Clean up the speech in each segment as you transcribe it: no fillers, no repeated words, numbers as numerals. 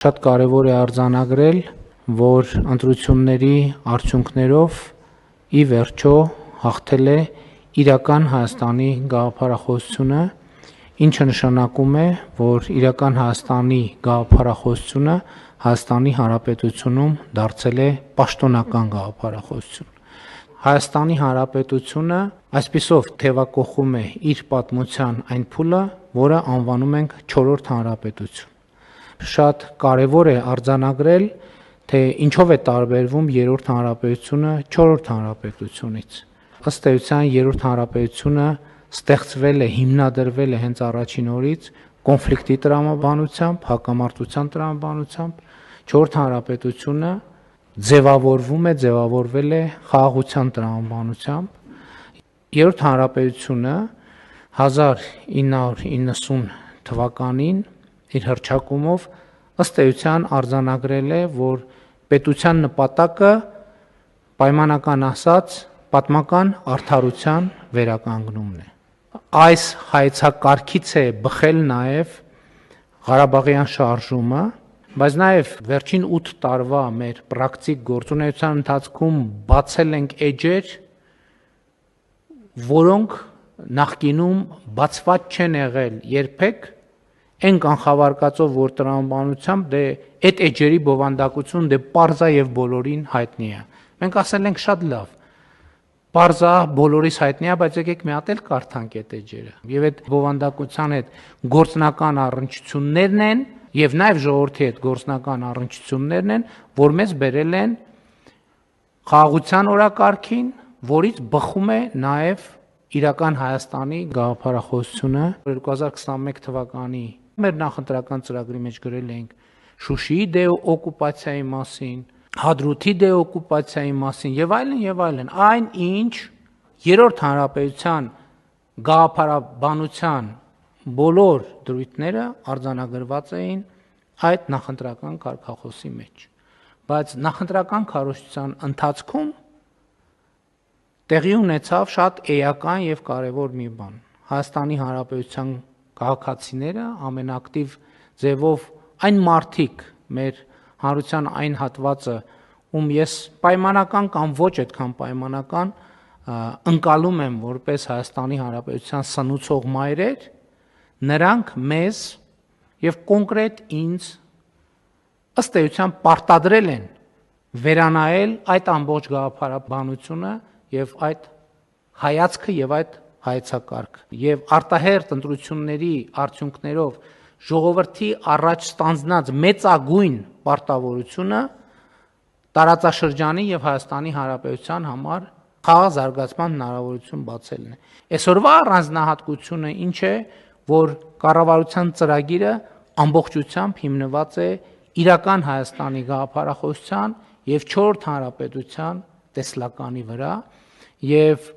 Շատ կարևոր է արձանագրել, որ ընտրությունների արդյունքներով ի վերջո հաղթել է իրական Հայաստանի գաղափարախոսությունը, ինչը նշանակում է, որ իրական Հայաստանի գաղափարախոսությունը Հայաստանի Հանրապետությունում դարձել է պաշտոնական գաղափարախոսություն։ Հայաստանի Հանրապետությունը այսպիսով թևակողում է իր պատմության այն փուլը, որը անվանում ենք չորրորդ հանրապետություն։ Շատ կարևոր է արձանագրել, թե ինչով է տարբերվում երրորդ հանրապետությունը չորրորդ հանրապետությունից։ Ըստ էության երրորդ հանրապետությունը ստեղծվել է, հիմնադրվել է հենց առաջին օրից կոնֆլիկտի տրամաբանությամբ, հակամարտության տրամաբանությամբ, չորրորդ հանրապետությունը ձևավորվել է խաղաղության տրամաբանությամբ։ Երրորդ հանրապետությունը 1990 թվականին իր հռչակումով ըստ էության արձանագրել է, որ պետության նպատակը պայմանական ասած պատմական արդարության վերականգնումն է։ Այս հայեցակարգից է բխել նաև Ղարաբաղյան շարժումը, բայց նաև վերջին 8 տարվա մեր պրակտիկ գործունեության ընթացքում բացել ենք էջեր, որոնք նախկինում բացված չեն եղել երբեք, այն կանխավարկածով, որ տրամաբանությամբ այդ էջերի բովանդակություն պարզ է եւ բոլորին հայտնի է։ Մենք ասել ենք շատ լավ, պարզ է, բոլորիս հայտնի է, բայց եկեք մի հատ էլ կարդանք այդ էջերը։ Եվ այդ բովանդակության հետ գործնական առնչություններն են եւ նաեւ ժողովրդի հետ գործնական առնչություններն են, որ մեզ բերել են խաղաղության օրակարգին, որից բխում է նաեւ իրական Հայաստանի գաղափարախոսությունը 2021 թվականի մեր նախընտրական ծրագրի մեջ գրել էինք Շուշիի դեօկուպացիայի մասին, Հադրութի դեօկուպացիայի մասին եւ այլն, այն ինչ երրորդ հանրապետության գաղափարաբանության բոլոր դրույթները արձանագրված էին այդ նախընտրական կարգախոսի մեջ։ Բայց նախընտրական քարոզչության ընթացքում տեղի ունեցավ շատ էական եւ կարեւոր մի բան։ Հայաստանի Հանրապետության քաղաքացիները ամենաակտիվ ձևով այն մարդիկ մեր հանրության այն հատվածը, ում ես պայմանական կամ ոչ այդքան պայմանական ընկալում եմ որպես Հայաստանի Հանրապետության սնուցող մայրեր, նրանք մեզ եւ կոնկրետ ինձ ըստ էության պարտադրել են վերանայել այդ ամբողջ գաղափարաբանությունը եւ այդ հայացքը եւ այդ հայեցակարգը եւ արտահերթ ընտրությունների արդյունքներով ժողովրդի առաջ ստանձնած մեծագույն պարտավորությունը տարածաշրջանի եւ Հայաստանի Հանրապետության համար խաղաղ զարգացման հնարավորություն բացելն է։ Այսօրվա առանձնահատկությունը ինչ է, որ կառավարության ծրագիրը ամբողջությամբ հիմնված է իրական Հայաստանի գաղափարախոսության եւ չորրորդ հանրապետության տեսլականի վրա եւ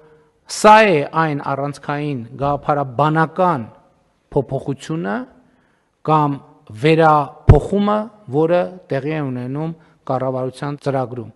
սա է այն առանցքային գաղափարաբանական փոփոխությունը կամ վերափոխումը, որը տեղի է ունենում կառավարության ծրագրում։